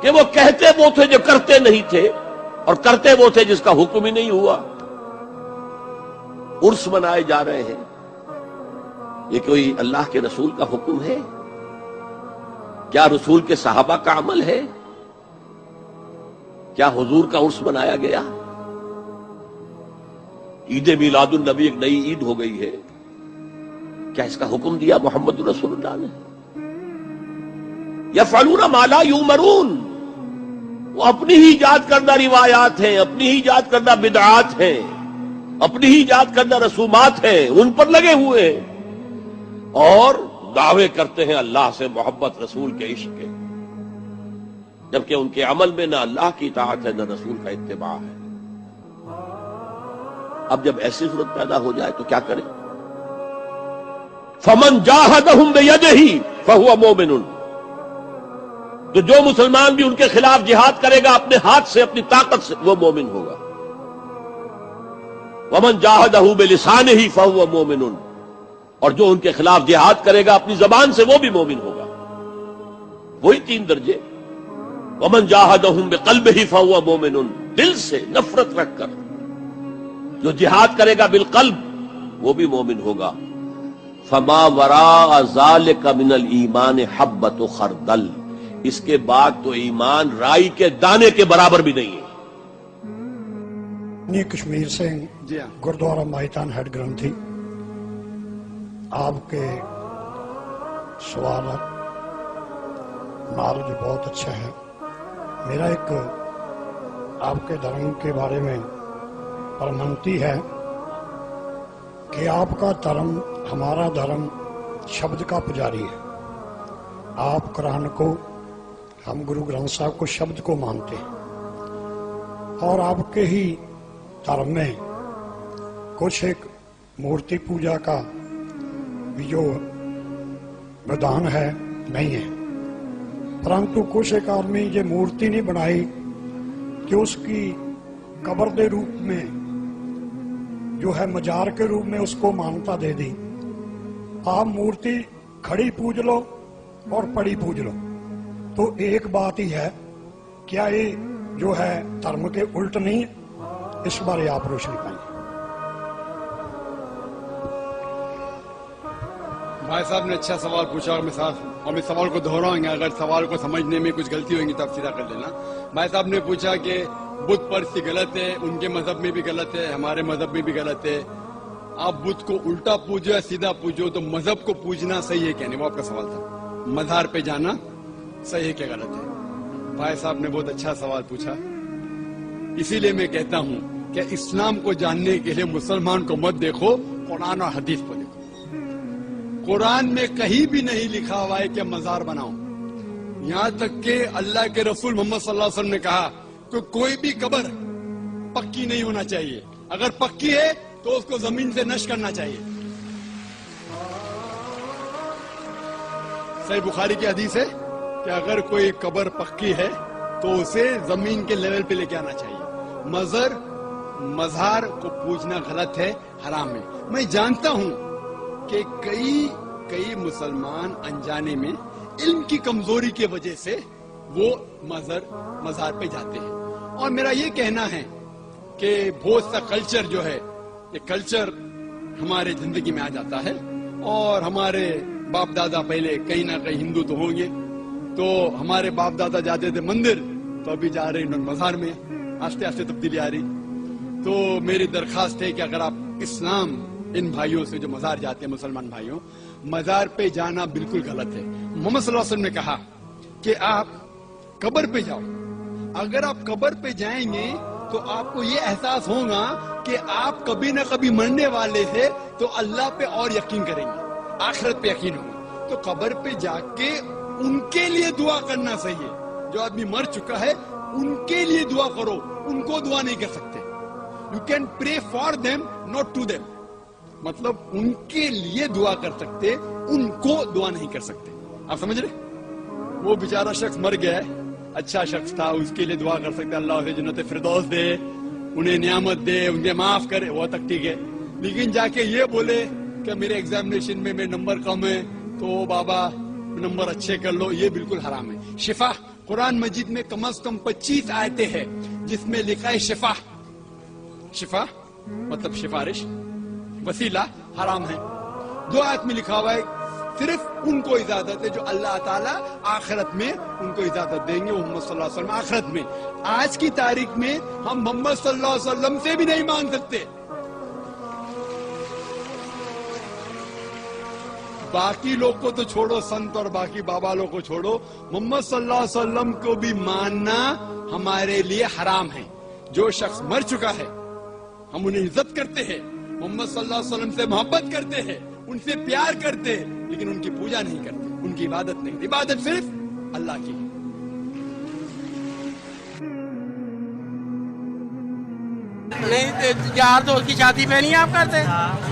کہ وہ کہتے وہ تھے جو کرتے نہیں تھے، اور کرتے وہ تھے جس کا حکم ہی نہیں ہوا۔ عرس منائے جا رہے ہیں، یہ کوئی اللہ کے رسول کا حکم ہے؟ کیا رسول کے صحابہ کا عمل ہے؟ کیا حضور کا عرس منایا گیا؟ عید میلاد النبی ایک نئی عید ہو گئی ہے، کیا اس کا حکم دیا محمد رسول اللہ نے؟ یفعلون ما لا یؤمرون، وہ اپنی ہی ایجاد کردہ روایات ہیں، اپنی ہی ایجاد کردہ بدعات ہیں، اپنی ہی ایجاد کردہ رسومات ہیں، ان پر لگے ہوئے ہیں، اور دعوے کرتے ہیں اللہ سے محبت، رسول کے عشق کے، جبکہ ان کے عمل میں نہ اللہ کی اطاعت ہے نہ رسول کا اتباع ہے۔ اب جب ایسی صورت پیدا ہو جائے تو کیا کریں؟ فمن جاہدہم بیدہ فہو مومن، تو جو مسلمان بھی ان کے خلاف جہاد کرے گا اپنے ہاتھ سے، اپنی طاقت سے، وہ مومن ہوگا۔ ومن جاہدہ بلسانہ فہو مومن، اور جو ان کے خلاف جہاد کرے گا اپنی زبان سے، وہ بھی مومن ہوگا۔ وہی 3 درجے۔ ومن جاہدہم بقلبہ فہو مومن، دل سے نفرت رکھ کر جو جہاد کرے گا بالقلب، وہ بھی مومن ہوگا۔ فما وراء ذلک من الایمان حبۃ خردل، اس کے بعد تو ایمان رائی کے دانے کے برابر بھی نہیں ہے۔ کشمیر سے گردوارہ ماہیتان ہیڈ گرنتھی، آپ کے سوالات نالج بہت اچھا ہے۔ میرا ایک آپ کے دھرم کے بارے میں پرمنتی ہے کہ آپ کا دھرم، ہمارا دھرم شبد کا پجاری ہے۔ آپ قرآن کو، ہم گرو گرنتھ صاحب کو شبد کو مانتے ہیں، اور آپ کے ہی دھرم میں کچھ ایک مورتی پوجا کا بھی جو ودھان ہے نہیں ہے، پرنتو کچھ ایک آدمی یہ مورتی نہیں بنائی کہ اس کی قبر کے روپ میں جو ہے مزار کے روپ میں اس کو مانتا دے دی۔ آپ مورتی کھڑی پوج لو اور پڑی پوج لو، تو ایک بات ہی ہے، کیا یہ جو ہے دھرم کے الٹ نہیں ہے؟ اس بارے آپ روشنی پائیں۔ بھائی صاحب نے اچھا سوال پوچھا، اور ہم اس سوال کو دہرائیں گے، اگر سوال کو سمجھنے میں کچھ غلطی ہوگی تو آپ سیدھا کر لینا۔ بھائی صاحب نے پوچھا کہ بت پرستی غلط ہے، ان کے مذہب میں بھی غلط ہے، ہمارے مذہب میں بھی غلط ہے، آپ بت کو الٹا پوجو یا سیدھا پوجو، تو مذہب کو پوجنا صحیح ہے کیا نہیں، وہ آپ کا سوال تھا۔ مزار پہ جانا صحیح ہے کیا غلط ہے؟ بھائی صاحب نے بہت اچھا سوال پوچھا، اسی لیے میں کہتا ہوں کہ اسلام کو جاننے کے لیے مسلمان کو مت دیکھو، قرآن اور حدیث کو دیکھو۔ قرآن میں کہیں بھی نہیں لکھا ہوا ہے کہ مزار بناؤ، یہاں تک کہ اللہ کے رسول محمد صلی اللہ علیہ وسلم نے کہا کہ کوئی بھی قبر پکی نہیں ہونا چاہیے، اگر پکی ہے تو اس کو زمین سے نش کرنا چاہیے۔ صحیح بخاری کی حدیث ہے کہ اگر کوئی قبر پکی ہے تو اسے زمین کے لیول پہ لے کے آنا چاہیے۔ مزار کو پوجنا غلط ہے، حرام ہے۔ میں جانتا ہوں کہ کئی مسلمان انجانے میں علم کی کمزوری کی وجہ سے وہ مزار پہ جاتے ہیں، اور میرا یہ کہنا ہے کہ بہت سا کلچر جو ہے، یہ کلچر ہمارے زندگی میں آ جاتا ہے، اور ہمارے باپ دادا پہلے کہیں نہ کہیں ہندو تو ہوں گے، تو ہمارے باپ دادا جاتے تھے مندر، تو ابھی جا رہے ہیں مزار میں، آہستہ آہستہ تبدیلی آ رہی۔ تو میری درخواست ہے کہ اگر آپ اسلام، ان بھائیوں سے جو مزار جاتے ہیں، مسلمان بھائیوں، مزار پہ جانا بالکل غلط ہے۔ محمد صلی اللہ علیہ وسلم نے کہا کہ آپ قبر پہ جاؤ، اگر آپ قبر پہ جائیں گے تو آپ کو یہ احساس ہوگا کہ آپ کبھی نہ کبھی مرنے والے تھے، تو اللہ پہ اور یقین کریں گے، آخرت پہ یقین ہوگا۔ تو قبر پہ جا کے ان کے لیے دعا کرنا صحیح ہے، جو آدمی مر چکا ہے ان کے لیے دعا کرو، ان کو دعا نہیں کر سکتے۔ You can pray for them not to them, مطلب ان کے لیے دعا کر سکتے، ان کو دعا نہیں کر سکتے۔ آپ سمجھ رہے؟ وہ بیچارہ شخص مر گیا ہے، اچھا شخص تھا، اس کے لیے دعا کر سکتے اللہ اسے جنت فردوس دے، انہیں نعمت دے، انہیں معاف کرے، وہ تک ٹھیک ہے۔ لیکن جا کے یہ بولے کہ میرے ایگزامینیشن میں نمبر کم ہے تو بابا نمبر اچھے کر لو، یہ بالکل حرام ہے۔ شفا कुरान मजीद में कम से कम 25 आयतें हैं जिसमें लिखा है शिफा, शिफा मतलब सिफारिश, वसीला हराम है। 2 आयत में लिखा हुआ है सिर्फ उनको इजाजत है जो अल्लाह ताला आखिरत में उनको इजाजत देंगे, मोहम्मद सल्लल्लाहु अलैहि वसल्लम आखिरत में। आज की तारीख में हम मोहम्मद सल्लल्लाहु अलैहि वसल्लम से भी नहीं मांग सकते। बाकी लोग को तो छोड़ो, संत और बाकी बाबा लोग को छोड़ो, मोहम्मद सल्लल्लाहु अलैहि वसल्लम को भी मानना हमारे लिए हराम है। जो शख्स मर चुका है हम उन्हें इज्जत करते हैं, मोहम्मद सल्लल्लाहु अलैहि वसल्लम से मोहब्बत करते हैं, उनसे प्यार करते हैं, लेकिन उनकी पूजा नहीं करते, उनकी इबादत नहीं। इबादत सिर्फ अल्लाह की है। नहीं तो यार दोस्त की शादी पे नहीं आप करते,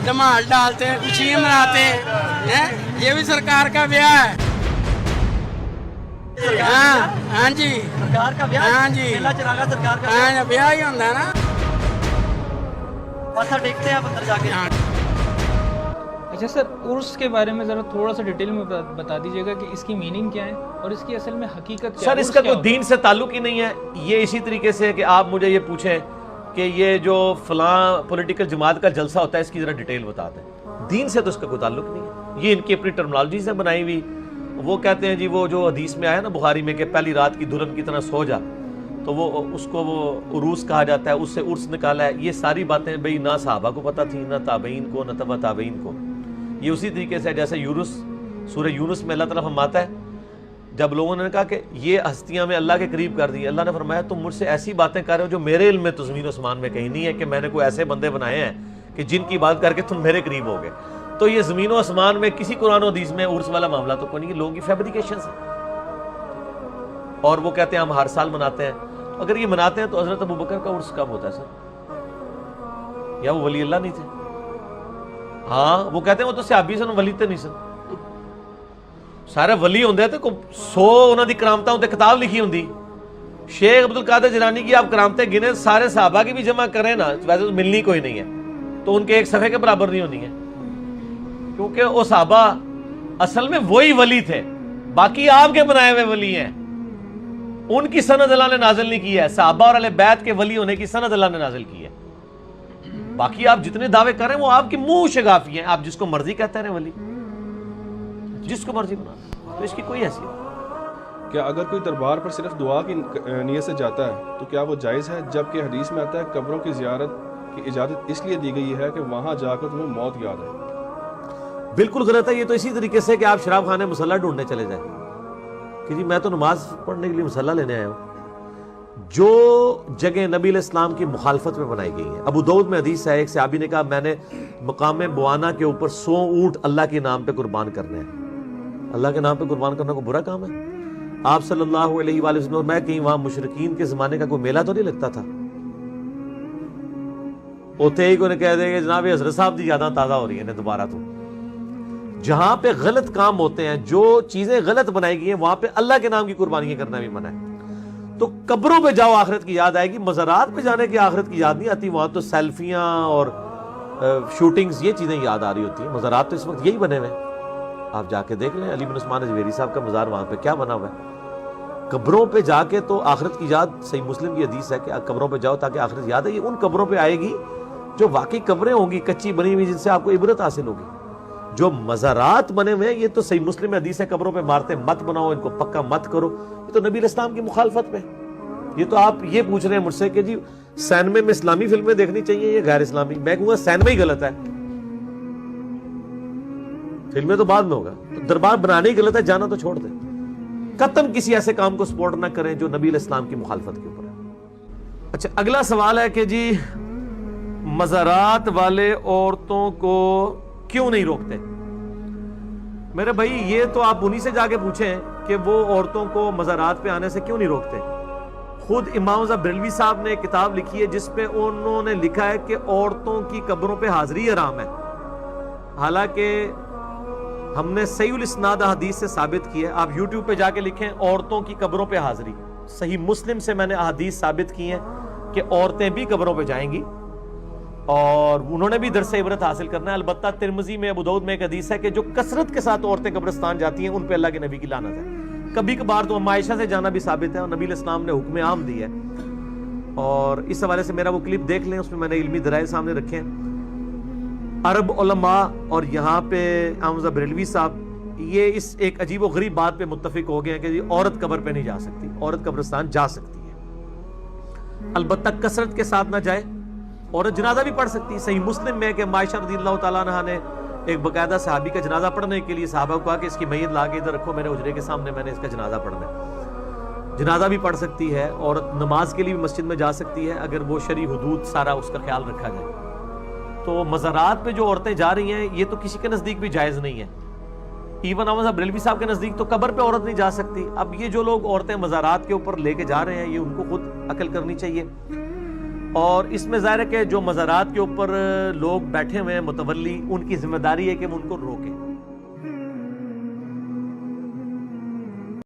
धमाल डालते हैं, खुशियाँ मनाते हैं, ये भी सरकार का ब्याह है। हाँ हाँ जी, सरकार का ब्याह, हाँ जी, मेला चलागा सरकार का हाँ ब्याह ही होता है ना। मत्था टेकते हैं आप अंदर जाके। अच्छा सर, उर्स के बारे में ज़रा थोड़ा सा डिटेल में बता दीजिएगा कि इसकी मीनिंग क्या है और इसकी असल में हकीकत क्या है। सर इसका कोई दीन से ताल्लुक ही नहीं है। ये इसी तरीके से कि आप मुझे ये पूछें कि ये जो फलां पॉलिटिकल जमात का जलसा होता है इसकी ज़रा डिटेल बताते हैं, दीन से तो इसका कोई ताल्लुक नहीं है। ये इनकी अपनी टर्मिनोलॉजी से बनाई हुई। वो कहते हैं जी वो जो हदीस में आया ना बुखारी में कि पहली रात की दुल्हन की तरह सो जा, तो वो उसको वो उरूस कहा जाता है, उससे उर्स निकाला है। ये सारी बातें भाई ना सहाबा को पता थी, ना ताबईन को, ना तबा ताबईन को। ये उसी तरीके से जैसे यूनुस, सूरह यूनुस में अल्लाह ताला फरमाता है जब लोगों ने कहा कि ये हस्तियां में अल्लाह के करीब कर दी, अल्लाह ने फरमाया तुम मुझसे ऐसी बातें कर रहे हो जो मेरे इल्म में तो ज़मीन आसमान में कहीं नहीं है कि मैंने कोई ऐसे बंदे बनाए हैं कि जिनकी बात करके तुम मेरे करीब हो गए। तो ये ज़मीन आसमान में किसी कुरान और हदीस में उर्स वाला मामला तो कोई नहीं, लोगों की फैब्रिकेशन है। और वो कहते हैं हम हर साल मनाते हैं। तो अगर ये मनाते हैं तो हज़रत अबू बकर का उर्स कब होता है सर? या वो वली अल्लाह नहीं थे? हाँ वो कहते हैं वो तो सहाबी सन, वली तो नहीं सन। सारे वली होंगे तो 100 उन्हों की करामतां उत्ते किताब लिखी होंगी। शेख अब्दुल कादिर जिलानी की आप करामतें गिने सारे सहाबा की भी जमा करें ना, वैसे तो मिलनी कोई नहीं है, तो उनके एक सफ़े के बराबर नहीं होनी है, क्योंकि वो सहाबा असल में वही वली थे, बाकी आपके बनाए हुए वली हैं। उनकी सनद अल्लाह ने नाजिल नहीं की है, सहाबा और अहले बैत के वली होने की सनद अल्लाह ने नाजिल की है। बाकी आप जितने दावे करें वो आपके मुंह शगाफी हैं, आप जिसको मर्जी कहते रहे वली, जिसको मर्जी बना, तो इसकी कोई हैसियत। क्या अगर कोई दरबार पर सिर्फ दुआ की नीयत से जाता है तो क्या वो जायज़ है? जबकि हदीस में आता है कब्रों की ज़ियारत की इजाज़त इसलिए दी गई है कि वहाँ जाकर तुम्हें मौत याद है। बिल्कुल गलत है। ये तो इसी तरीके से कि आप शराब खाने मुसल्ला ढूंढने चले जाएं कि जी मैं तो नमाज पढ़ने के लिए मुसल्ला लेने आया हूँ। जो जगह नबी इस्लाम की मुखालफत में बनाई गई है, अबू दाऊद में हदीस है, एक सहाबी ने कहा मैंने मकाम बुआना के ऊपर 100 ऊँट अल्लाह के नाम पे कुर्बान करने हैं। अल्लाह के नाम पे कुर्बान करना कोई बुरा काम है? आप सल्लल्लाहु अलैहि वसल्लम, मैं कहीं वहां मुशरिकीन के जमाने का कोई मेला तो नहीं लगता था? उते ही कोई कह देगा जनाब हजरत साहब की यादां ताज़ा हो रही हैं दोबारा। तो जहां पे गलत काम होते हैं, जो चीजें गलत बनाई गई हैं, वहां पे अल्लाह के नाम की कुर्बानियां करना भी मना है। तो कब्रों पे जाओ आखिरत की याद आएगी, मज़ारात पे जाने की आखिरत की याद नहीं आती। वहां तो सेल्फियां और शूटिंग्स ये चीजें याद आ रही होती हैं। मज़ारात तो इस वक्त यही बने हुए हैं, आप जाके देख लें। अली बिन उस्मान अजवेरी साहब का मज़ार वहां पे क्या बना हुआ है। कब्रों पे जाके तो आखिरत की याद, सही मुस्लिम की हदीस है कि कब्रों पे जाओ ताकि आखिरत याद है। ये उन कब्रों पे आएगी जो वाकई कब्रें होंगी, कच्ची बनी हुई, जिनसे आपको इबरत हासिल होगी। जो मज़ारात बने हुए हैं ये तो सही मुस्लिम हदीस है, कब्रों पे मारते मत बनाओ, इनको पक्का मत करो। ये तो नबी इस्लाम की मुखालफत में। ये तो आप ये पूछ रहे हैं मुझसे कि जी सैनमे में इस्लामी फिल्में देखनी चाहिए या गैर इस्लामी? मैं कहूँगा सैनमे ही गलत है, फिल्में तो बाद में होगा। तो दरबार बनाने ही गलत है, जाना तो छोड़ दें। कतन किसी ऐसे काम को सपोर्ट ना करें जो नबी इस्लाम की मुखालफत के ऊपर है। अच्छा, अगला सवाल है कि जी मज़ारात वाले औरतों को क्यों नहीं रोकते? मेरे भाई ये तो आप उन्हीं से जाके पूछें कि वो औरतों को मज़ारात पे आने से क्यों नहीं रोकते। खुद इमाम बरेलवी साहब ने एक किताब लिखी है जिसपे उन्होंने लिखा है कि औरतों की कब्रों पे हाजिरी हराम है। हालांकि हमने सहीउल इस्नाद हदीस से साबित की है। आप YouTube पे जाके लिखें औरतों की कब्रों पे हाजिरी, सही मुस्लिम से मैंने हदीस साबित की है कि औरतें भी कब्रों पे जाएंगी और उन्होंने भी दरस इबरत हासिल करना है। अलबत्ता तिरमिज़ी में, अबू दाऊद में एक हदीस है कि जो कसरत के साथ औरतें कब्रिस्तान जाती हैं उन पे अल्लाह के नबी की लानत है। کبھی کبھار تو اما عائشہ سے جانا بھی ثابت ہے اور نبی علیہ السلام نے حکم عام دی ہے. اور اس حوالے سے میرا وہ کلپ دیکھ لیں, اس میں نے علمی دلائل سامنے رکھے ہیں. عرب علماء اور یہاں پہ حمزہ بریلوی صاحب یہ اس ایک عجیب و غریب بات پہ متفق ہو گئے ہیں کہ عورت قبر پہ نہیں جا سکتی, عورت قبرستان جا سکتی ہے, البتہ کثرت کے ساتھ نہ جائے. عورت جنازہ بھی پڑھ سکتی ہے. صحیح مسلم میں کہ عائشہ رضی اللہ تعالیٰ عنہا نے ایک باقاعدہ صحابی کا جنازہ پڑھنے کے لیے صحابہ کو کہا کہ اس کی میت لا کے ادھر رکھو, میرے حجرے کے سامنے, میں نے اس کا جنازہ پڑھنا ہے. جنازہ بھی پڑھ سکتی ہے عورت, نماز کے لیے بھی مسجد میں جا سکتی ہے اگر وہ شرعی حدود سارا اس کا خیال رکھا جائے. تو مزارات پہ جو عورتیں جا رہی ہیں یہ تو کسی کے نزدیک بھی جائز نہیں ہے. ایون حمزہ بریلوی صاحب کے نزدیک تو قبر پہ عورت نہیں جا سکتی. اب یہ جو لوگ عورتیں مزارات کے اوپر لے کے جا رہے ہیں یہ ان کو خود عقل کرنی چاہیے. اور اس میں ظاہر ہے کہ جو مزارات کے اوپر لوگ بیٹھے ہوئے ہیں متولی, ان کی ذمہ داری ہے کہ وہ ان کو روکیں.